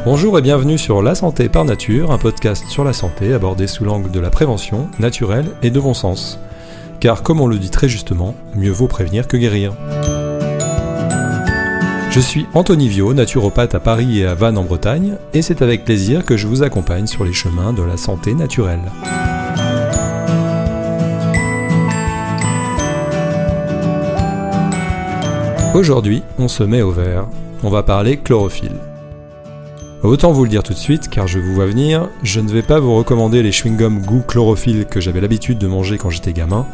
Bonjour et bienvenue sur La Santé par Nature, un podcast sur la santé abordé sous l'angle de la prévention, naturelle et de bon sens. Car comme on le dit très justement, mieux vaut prévenir que guérir. Je suis Anthony Viau, naturopathe à Paris et à Vannes en Bretagne, et c'est avec plaisir que je vous accompagne sur les chemins de la santé naturelle. Aujourd'hui, on se met au vert. On va parler chlorophylle. Autant vous le dire tout de suite, car je vous vois venir, je ne vais pas vous recommander les chewing-gums goût chlorophylle que j'avais l'habitude de manger quand j'étais gamin,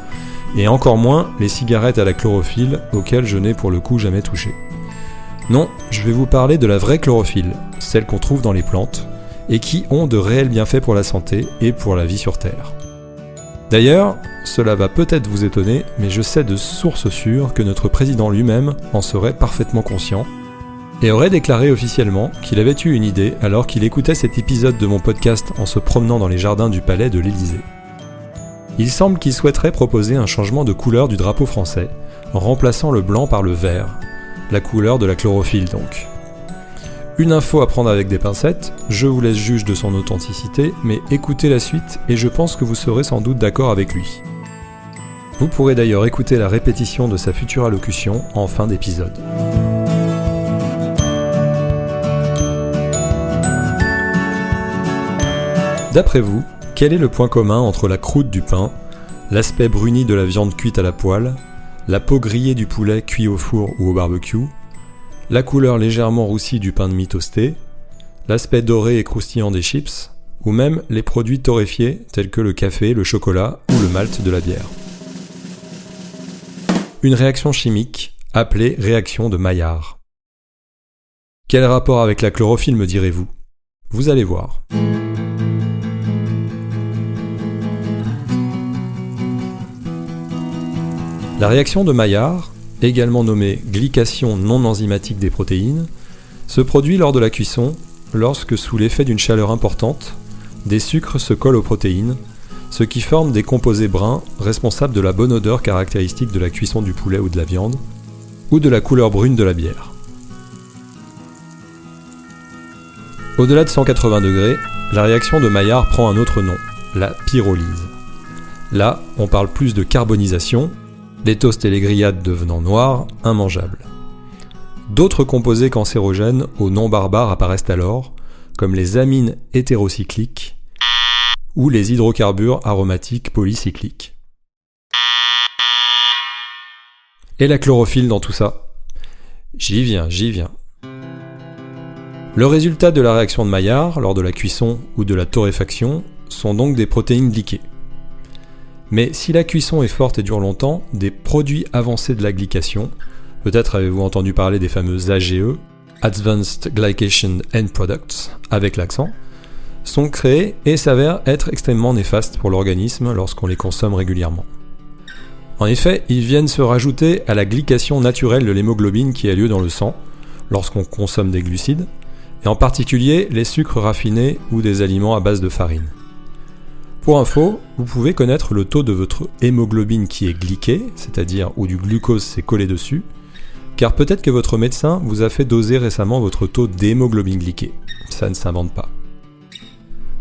et encore moins les cigarettes à la chlorophylle auxquelles je n'ai pour le coup jamais touché. Non, je vais vous parler de la vraie chlorophylle, celle qu'on trouve dans les plantes, et qui ont de réels bienfaits pour la santé et pour la vie sur Terre. D'ailleurs, cela va peut-être vous étonner, mais je sais de sources sûres que notre président lui-même en serait parfaitement conscient, et aurait déclaré officiellement qu'il avait eu une idée alors qu'il écoutait cet épisode de mon podcast en se promenant dans les jardins du palais de l'Élysée. Il semble qu'il souhaiterait proposer un changement de couleur du drapeau français, en remplaçant le blanc par le vert, la couleur de la chlorophylle donc. Une info à prendre avec des pincettes, je vous laisse juge de son authenticité, mais écoutez la suite et je pense que vous serez sans doute d'accord avec lui. Vous pourrez d'ailleurs écouter la répétition de sa future allocution en fin d'épisode. D'après vous, quel est le point commun entre la croûte du pain, l'aspect bruni de la viande cuite à la poêle, la peau grillée du poulet cuit au four ou au barbecue, la couleur légèrement roussie du pain de mie toasté, l'aspect doré et croustillant des chips, ou même les produits torréfiés tels que le café, le chocolat ou le malt de la bière? Une réaction chimique appelée réaction de Maillard. Quel rapport avec la chlorophylle, me direz-vous? Vous allez voir. La réaction de Maillard, également nommée glycation non enzymatique des protéines, se produit lors de la cuisson lorsque, sous l'effet d'une chaleur importante, des sucres se collent aux protéines, ce qui forme des composés bruns responsables de la bonne odeur caractéristique de la cuisson du poulet ou de la viande, ou de la couleur brune de la bière. Au-delà de 180 degrés, la réaction de Maillard prend un autre nom, la pyrolyse. Là, on parle plus de carbonisation, les toasts et les grillades devenant noirs, immangeables. D'autres composés cancérogènes aux noms barbares apparaissent alors, comme les amines hétérocycliques ou les hydrocarbures aromatiques polycycliques. Et la chlorophylle dans tout ça? J'y viens. Le résultat de la réaction de Maillard, lors de la cuisson ou de la torréfaction, sont donc des protéines glyquées. Mais si la cuisson est forte et dure longtemps, des produits avancés de la glycation, peut-être avez-vous entendu parler des fameux AGE, Advanced Glycation End Products, avec l'accent, sont créés et s'avèrent être extrêmement néfastes pour l'organisme lorsqu'on les consomme régulièrement. En effet, ils viennent se rajouter à la glycation naturelle de l'hémoglobine qui a lieu dans le sang, lorsqu'on consomme des glucides, et en particulier les sucres raffinés ou des aliments à base de farine. Pour info, vous pouvez connaître le taux de votre hémoglobine qui est glyquée, c'est-à-dire où du glucose s'est collé dessus, car peut-être que votre médecin vous a fait doser récemment votre taux d'hémoglobine glyquée. Ça ne s'invente pas.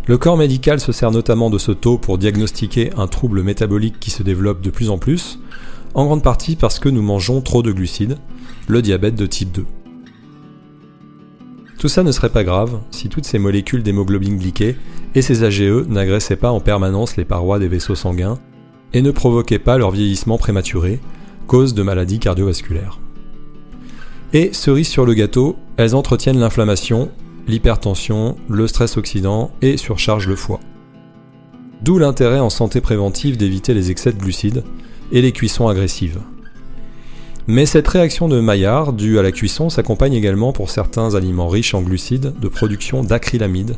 Le corps médical se sert notamment de ce taux pour diagnostiquer un trouble métabolique qui se développe de plus en plus, en grande partie parce que nous mangeons trop de glucides, le diabète de type 2. Tout ça ne serait pas grave si toutes ces molécules d'hémoglobine glyquée et ces AGE n'agressaient pas en permanence les parois des vaisseaux sanguins et ne provoquaient pas leur vieillissement prématuré, cause de maladies cardiovasculaires. Et cerise sur le gâteau, elles entretiennent l'inflammation, l'hypertension, le stress oxydant et surchargent le foie. D'où l'intérêt en santé préventive d'éviter les excès de glucides et les cuissons agressives. Mais cette réaction de Maillard due à la cuisson s'accompagne également pour certains aliments riches en glucides de production d'acrylamide,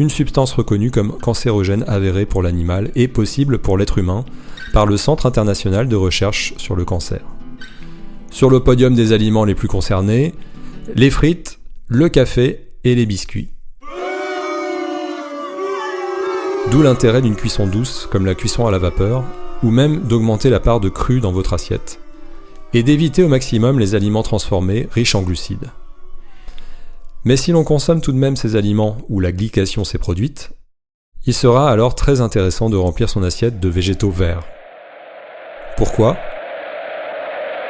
une substance reconnue comme cancérogène avérée pour l'animal et possible pour l'être humain par le Centre international de recherche sur le cancer. Sur le podium des aliments les plus concernés, les frites, le café et les biscuits. D'où l'intérêt d'une cuisson douce comme la cuisson à la vapeur, ou même d'augmenter la part de cru dans votre assiette, et d'éviter au maximum les aliments transformés riches en glucides. Mais si l'on consomme tout de même ces aliments où la glycation s'est produite, il sera alors très intéressant de remplir son assiette de végétaux verts. Pourquoi ?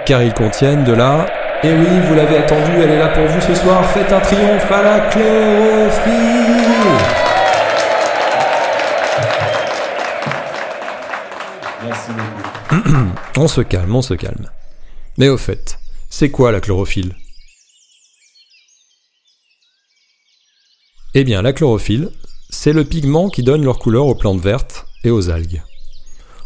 Car ils contiennent de la... Et oui, vous l'avez attendu, elle est là pour vous ce soir, faites un triomphe à la chlorophylle ! Merci beaucoup. On se calme. Mais au fait, c'est quoi la chlorophylle ? Eh bien, la chlorophylle, c'est le pigment qui donne leur couleur aux plantes vertes et aux algues.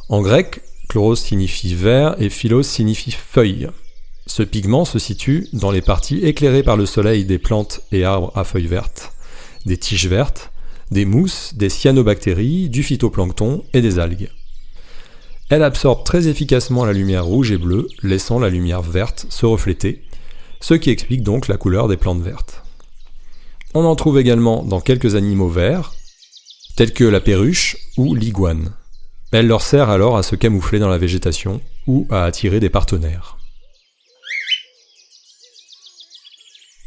En grec, chloros signifie vert et phylos signifie feuille. Ce pigment se situe dans les parties éclairées par le soleil des plantes et arbres à feuilles vertes, des tiges vertes, des mousses, des cyanobactéries, du phytoplancton et des algues. Elle absorbe très efficacement la lumière rouge et bleue, laissant la lumière verte se refléter, ce qui explique donc la couleur des plantes vertes. On en trouve également dans quelques animaux verts, tels que la perruche ou l'iguane. Elle leur sert alors à se camoufler dans la végétation ou à attirer des partenaires.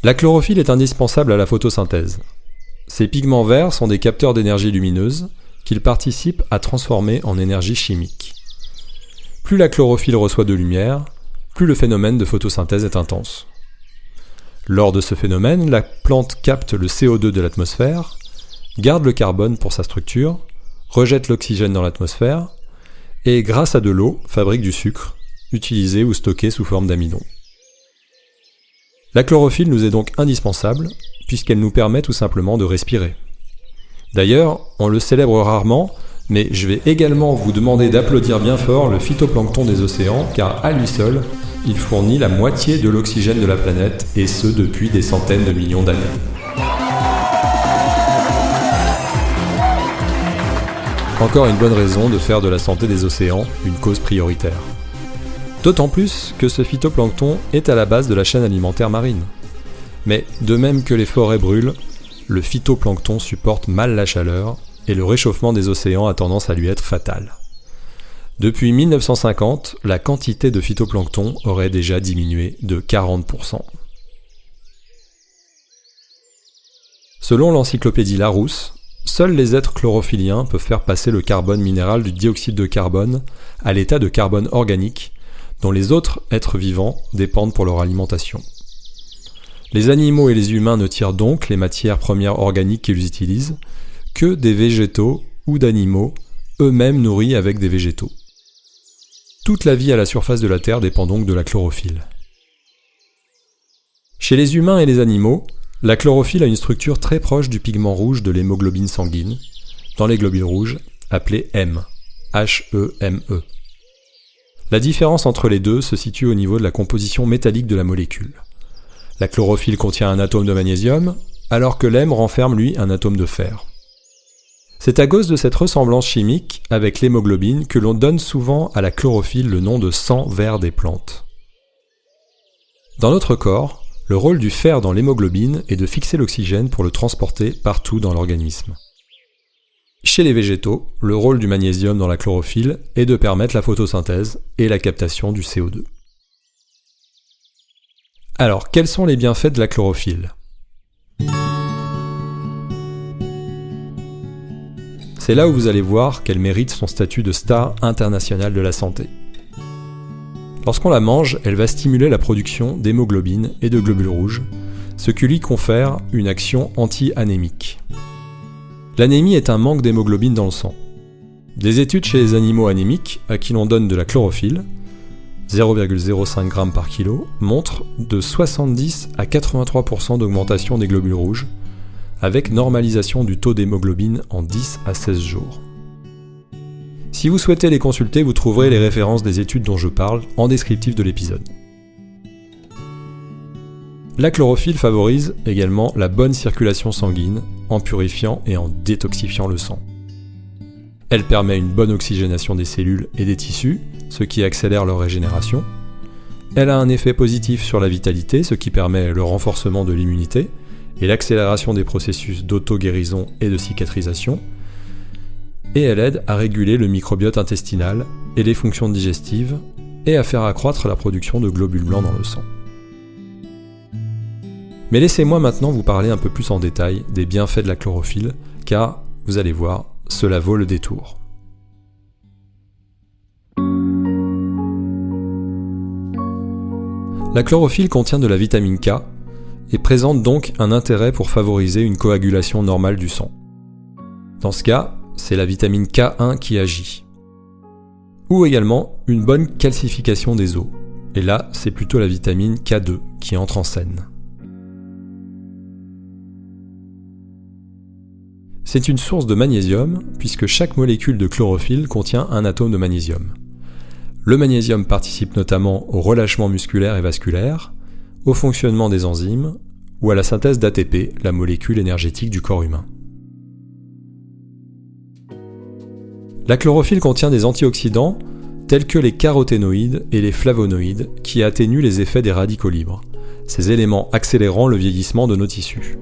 La chlorophylle est indispensable à la photosynthèse. Ces pigments verts sont des capteurs d'énergie lumineuse qu'ils participent à transformer en énergie chimique. Plus la chlorophylle reçoit de lumière, plus le phénomène de photosynthèse est intense. Lors de ce phénomène, la plante capte le CO2 de l'atmosphère, garde le carbone pour sa structure, rejette l'oxygène dans l'atmosphère et, grâce à de l'eau, fabrique du sucre, utilisé ou stocké sous forme d'amidon. La chlorophylle nous est donc indispensable, puisqu'elle nous permet tout simplement de respirer. D'ailleurs, on le célèbre rarement, mais je vais également vous demander d'applaudir bien fort le phytoplancton des océans, car à lui seul, il fournit la moitié de l'oxygène de la planète, et ce depuis des centaines de millions d'années. Encore une bonne raison de faire de la santé des océans une cause prioritaire. D'autant plus que ce phytoplancton est à la base de la chaîne alimentaire marine. Mais de même que les forêts brûlent, le phytoplancton supporte mal la chaleur et le réchauffement des océans a tendance à lui être fatal. Depuis 1950, la quantité de phytoplancton aurait déjà diminué de 40%. Selon l'encyclopédie Larousse, seuls les êtres chlorophylliens peuvent faire passer le carbone minéral du dioxyde de carbone à l'état de carbone organique, dont les autres êtres vivants dépendent pour leur alimentation. Les animaux et les humains ne tirent donc les matières premières organiques qu'ils utilisent que des végétaux ou d'animaux, eux-mêmes nourris avec des végétaux. Toute la vie à la surface de la Terre dépend donc de la chlorophylle. Chez les humains et les animaux, la chlorophylle a une structure très proche du pigment rouge de l'hémoglobine sanguine, dans les globules rouges, appelés M, H-E-M-E. La différence entre les deux se situe au niveau de la composition métallique de la molécule. La chlorophylle contient un atome de magnésium, alors que l'M renferme lui un atome de fer. C'est à cause de cette ressemblance chimique avec l'hémoglobine que l'on donne souvent à la chlorophylle le nom de sang vert des plantes. Dans notre corps, le rôle du fer dans l'hémoglobine est de fixer l'oxygène pour le transporter partout dans l'organisme. Chez les végétaux, le rôle du magnésium dans la chlorophylle est de permettre la photosynthèse et la captation du CO2. Alors, quels sont les bienfaits de la chlorophylle ? C'est là où vous allez voir qu'elle mérite son statut de star internationale de la santé. Lorsqu'on la mange, elle va stimuler la production d'hémoglobine et de globules rouges, ce qui lui confère une action anti-anémique. L'anémie est un manque d'hémoglobine dans le sang. Des études chez les animaux anémiques, à qui l'on donne de la chlorophylle, 0,05 g par kilo, montrent de 70 à 83% d'augmentation des globules rouges, avec normalisation du taux d'hémoglobine en 10 à 16 jours. Si vous souhaitez les consulter, vous trouverez les références des études dont je parle en descriptif de l'épisode. La chlorophylle favorise également la bonne circulation sanguine en purifiant et en détoxifiant le sang. Elle permet une bonne oxygénation des cellules et des tissus, ce qui accélère leur régénération. Elle a un effet positif sur la vitalité, ce qui permet le renforcement de l'immunité et l'accélération des processus d'auto-guérison et de cicatrisation. Et elle aide à réguler le microbiote intestinal et les fonctions digestives et à faire accroître la production de globules blancs dans le sang. Mais laissez-moi maintenant vous parler un peu plus en détail des bienfaits de la chlorophylle, car, vous allez voir, cela vaut le détour. La chlorophylle contient de la vitamine K et présente donc un intérêt pour favoriser une coagulation normale du sang. Dans ce cas, c'est la vitamine K1 qui agit. Ou également une bonne calcification des os. Et là, c'est plutôt la vitamine K2 qui entre en scène. C'est une source de magnésium puisque chaque molécule de chlorophylle contient un atome de magnésium. Le magnésium participe notamment au relâchement musculaire et vasculaire, au fonctionnement des enzymes ou à la synthèse d'ATP, la molécule énergétique du corps humain. La chlorophylle contient des antioxydants tels que les caroténoïdes et les flavonoïdes qui atténuent les effets des radicaux libres, ces éléments accélérant le vieillissement de nos tissus.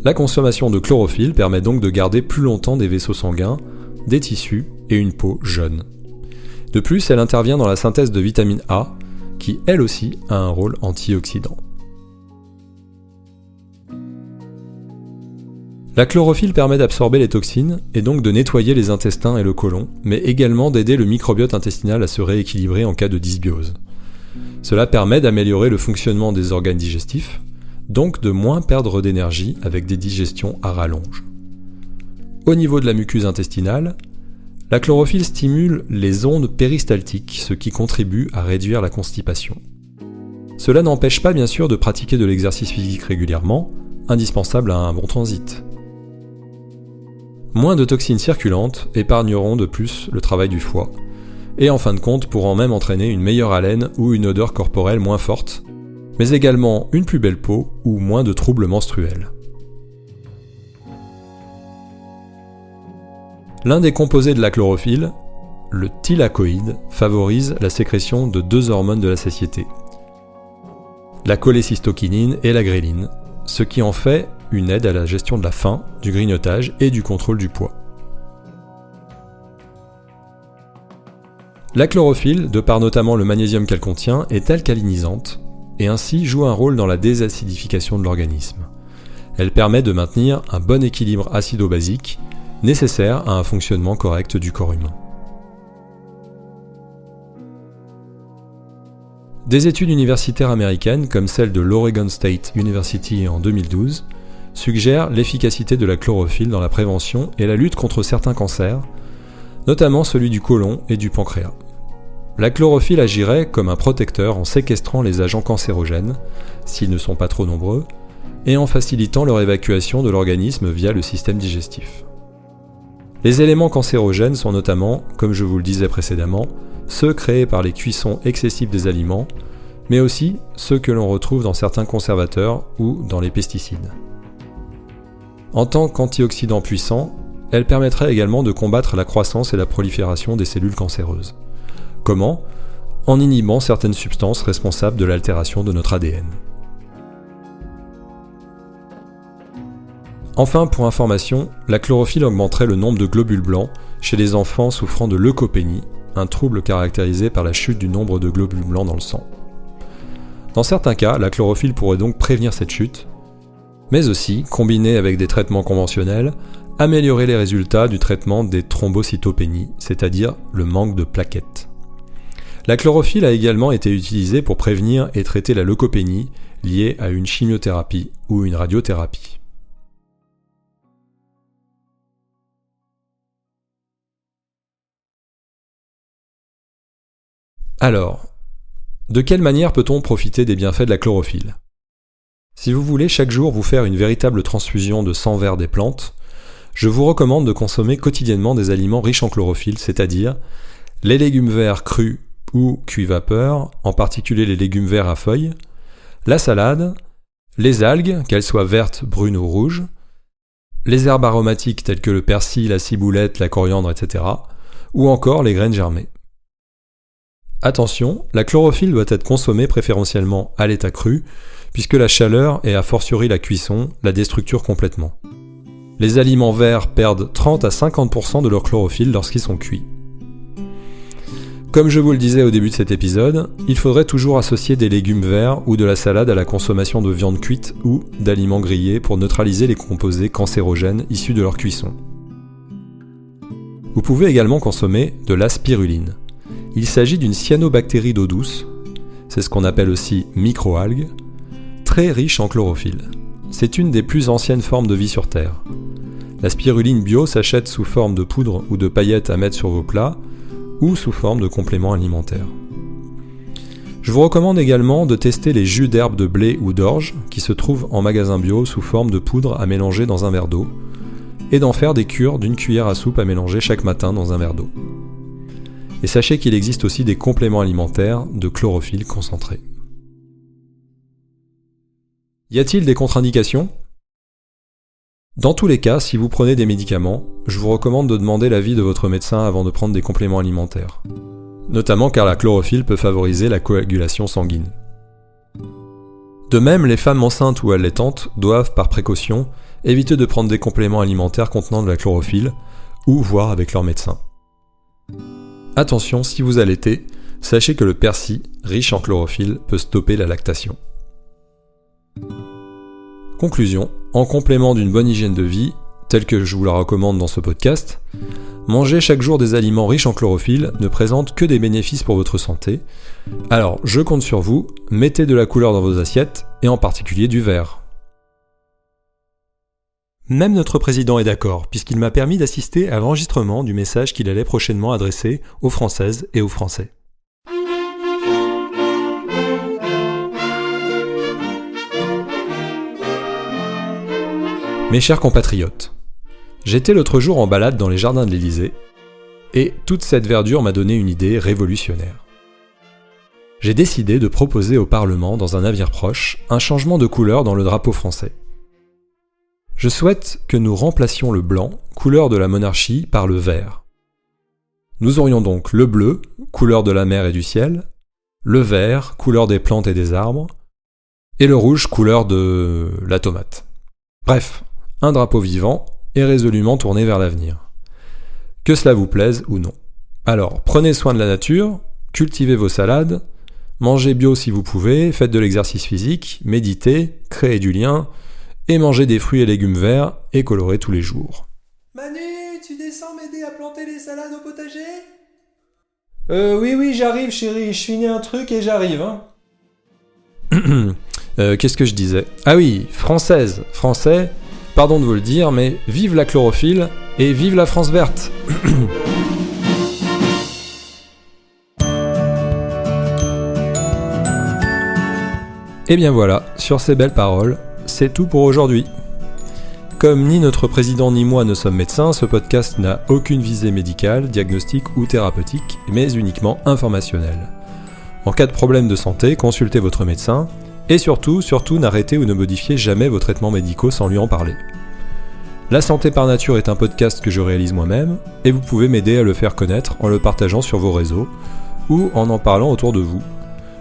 La consommation de chlorophylle permet donc de garder plus longtemps des vaisseaux sanguins, des tissus et une peau jeune. De plus, elle intervient dans la synthèse de vitamine A, qui elle aussi a un rôle antioxydant. La chlorophylle permet d'absorber les toxines et donc de nettoyer les intestins et le côlon, mais également d'aider le microbiote intestinal à se rééquilibrer en cas de dysbiose. Cela permet d'améliorer le fonctionnement des organes digestifs, donc de moins perdre d'énergie avec des digestions à rallonge. Au niveau de la muqueuse intestinale, la chlorophylle stimule les ondes péristaltiques, ce qui contribue à réduire la constipation. Cela n'empêche pas bien sûr de pratiquer de l'exercice physique régulièrement, indispensable à un bon transit. Moins de toxines circulantes épargneront de plus le travail du foie, et en fin de compte pourront même entraîner une meilleure haleine ou une odeur corporelle moins forte, mais également une plus belle peau ou moins de troubles menstruels. L'un des composés de la chlorophylle, le thylakoïde, favorise la sécrétion de deux hormones de la satiété, la cholécystokinine et la gréline, ce qui en fait une aide à la gestion de la faim, du grignotage et du contrôle du poids. La chlorophylle, de par notamment le magnésium qu'elle contient, est alcalinisante et ainsi joue un rôle dans la désacidification de l'organisme. Elle permet de maintenir un bon équilibre acido-basique nécessaire à un fonctionnement correct du corps humain. Des études universitaires américaines, comme celle de l'Oregon State University en 2012, suggèrent l'efficacité de la chlorophylle dans la prévention et la lutte contre certains cancers, notamment celui du côlon et du pancréas. La chlorophylle agirait comme un protecteur en séquestrant les agents cancérogènes, s'ils ne sont pas trop nombreux, et en facilitant leur évacuation de l'organisme via le système digestif. Les éléments cancérogènes sont notamment, comme je vous le disais précédemment, ceux créés par les cuissons excessives des aliments, mais aussi ceux que l'on retrouve dans certains conservateurs ou dans les pesticides. En tant qu'antioxydant puissant, elle permettrait également de combattre la croissance et la prolifération des cellules cancéreuses. Comment ? En inhibant certaines substances responsables de l'altération de notre ADN. Enfin, pour information, la chlorophylle augmenterait le nombre de globules blancs chez les enfants souffrant de leucopénie, un trouble caractérisé par la chute du nombre de globules blancs dans le sang. Dans certains cas, la chlorophylle pourrait donc prévenir cette chute, mais aussi, combinée avec des traitements conventionnels, améliorer les résultats du traitement des thrombocytopénies, c'est-à-dire le manque de plaquettes. La chlorophylle a également été utilisée pour prévenir et traiter la leucopénie liée à une chimiothérapie ou une radiothérapie. Alors, de quelle manière peut-on profiter des bienfaits de la chlorophylle ? Si vous voulez chaque jour vous faire une véritable transfusion de sang vert des plantes, je vous recommande de consommer quotidiennement des aliments riches en chlorophylle, c'est-à-dire les légumes verts crus ou cuits vapeur, en particulier les légumes verts à feuilles, la salade, les algues, qu'elles soient vertes, brunes ou rouges, les herbes aromatiques telles que le persil, la ciboulette, la coriandre, etc., ou encore les graines germées. Attention, la chlorophylle doit être consommée préférentiellement à l'état cru, puisque la chaleur et a fortiori la cuisson la déstructurent complètement. Les aliments verts perdent 30 à 50% de leur chlorophylle lorsqu'ils sont cuits. Comme je vous le disais au début de cet épisode, il faudrait toujours associer des légumes verts ou de la salade à la consommation de viande cuite ou d'aliments grillés pour neutraliser les composés cancérogènes issus de leur cuisson. Vous pouvez également consommer de la spiruline. Il s'agit d'une cyanobactérie d'eau douce, c'est ce qu'on appelle aussi microalgue, très riche en chlorophylle. C'est une des plus anciennes formes de vie sur Terre. La spiruline bio s'achète sous forme de poudre ou de paillettes à mettre sur vos plats, ou sous forme de compléments alimentaires. Je vous recommande également de tester les jus d'herbe de blé ou d'orge qui se trouvent en magasin bio sous forme de poudre à mélanger dans un verre d'eau et d'en faire des cures d'une cuillère à soupe à mélanger chaque matin dans un verre d'eau. Et sachez qu'il existe aussi des compléments alimentaires de chlorophylle concentré. Y a-t-il des contre-indications ? Dans tous les cas, si vous prenez des médicaments, je vous recommande de demander l'avis de votre médecin avant de prendre des compléments alimentaires. Notamment car la chlorophylle peut favoriser la coagulation sanguine. De même, les femmes enceintes ou allaitantes doivent, par précaution, éviter de prendre des compléments alimentaires contenant de la chlorophylle, ou voir avec leur médecin. Attention, si vous allaitez, sachez que le persil, riche en chlorophylle, peut stopper la lactation. Conclusion, en complément d'une bonne hygiène de vie, telle que je vous la recommande dans ce podcast, manger chaque jour des aliments riches en chlorophylle ne présente que des bénéfices pour votre santé. Alors, je compte sur vous, mettez de la couleur dans vos assiettes, et en particulier du vert. Même notre président est d'accord, puisqu'il m'a permis d'assister à l'enregistrement du message qu'il allait prochainement adresser aux Françaises et aux Français. Mes chers compatriotes, j'étais l'autre jour en balade dans les jardins de l'Élysée, et toute cette verdure m'a donné une idée révolutionnaire. J'ai décidé de proposer au Parlement, dans un avenir proche, un changement de couleur dans le drapeau français. Je souhaite que nous remplacions le blanc, couleur de la monarchie, par le vert. Nous aurions donc le bleu, couleur de la mer et du ciel, le vert, couleur des plantes et des arbres, et le rouge, couleur de la tomate. Bref, un drapeau vivant et résolument tourné vers l'avenir. Que cela vous plaise ou non. Alors, prenez soin de la nature, cultivez vos salades, mangez bio si vous pouvez, faites de l'exercice physique, méditez, créez du lien, et mangez des fruits et légumes verts et colorés tous les jours. Manu, tu descends m'aider à planter les salades au potager ? Oui, j'arrive chérie, je finis un truc et j'arrive, hein. Qu'est-ce que je disais ? Ah oui, française, français, pardon de vous le dire, mais vive la chlorophylle et vive la France verte. Et bien voilà, sur ces belles paroles, c'est tout pour aujourd'hui. Comme ni notre président ni moi ne sommes médecins, ce podcast n'a aucune visée médicale, diagnostique ou thérapeutique, mais uniquement informationnelle. En cas de problème de santé, consultez votre médecin, et surtout, n'arrêtez ou ne modifiez jamais vos traitements médicaux sans lui en parler. La santé par nature est un podcast que je réalise moi-même, et vous pouvez m'aider à le faire connaître en le partageant sur vos réseaux, ou en parlant autour de vous.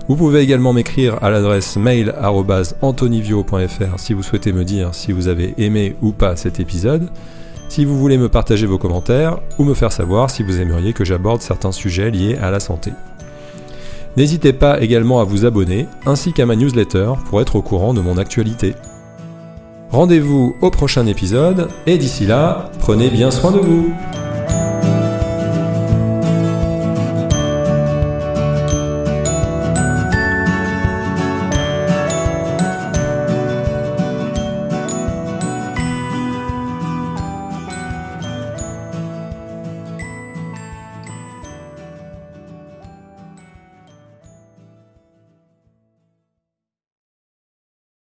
Vous pouvez également m'écrire à l'adresse mail@antonivio.fr si vous souhaitez me dire si vous avez aimé ou pas cet épisode, si vous voulez me partager vos commentaires, ou me faire savoir si vous aimeriez que j'aborde certains sujets liés à la santé. N'hésitez pas également à vous abonner, ainsi qu'à ma newsletter pour être au courant de mon actualité. Rendez-vous au prochain épisode, et d'ici là, prenez bien soin de vous.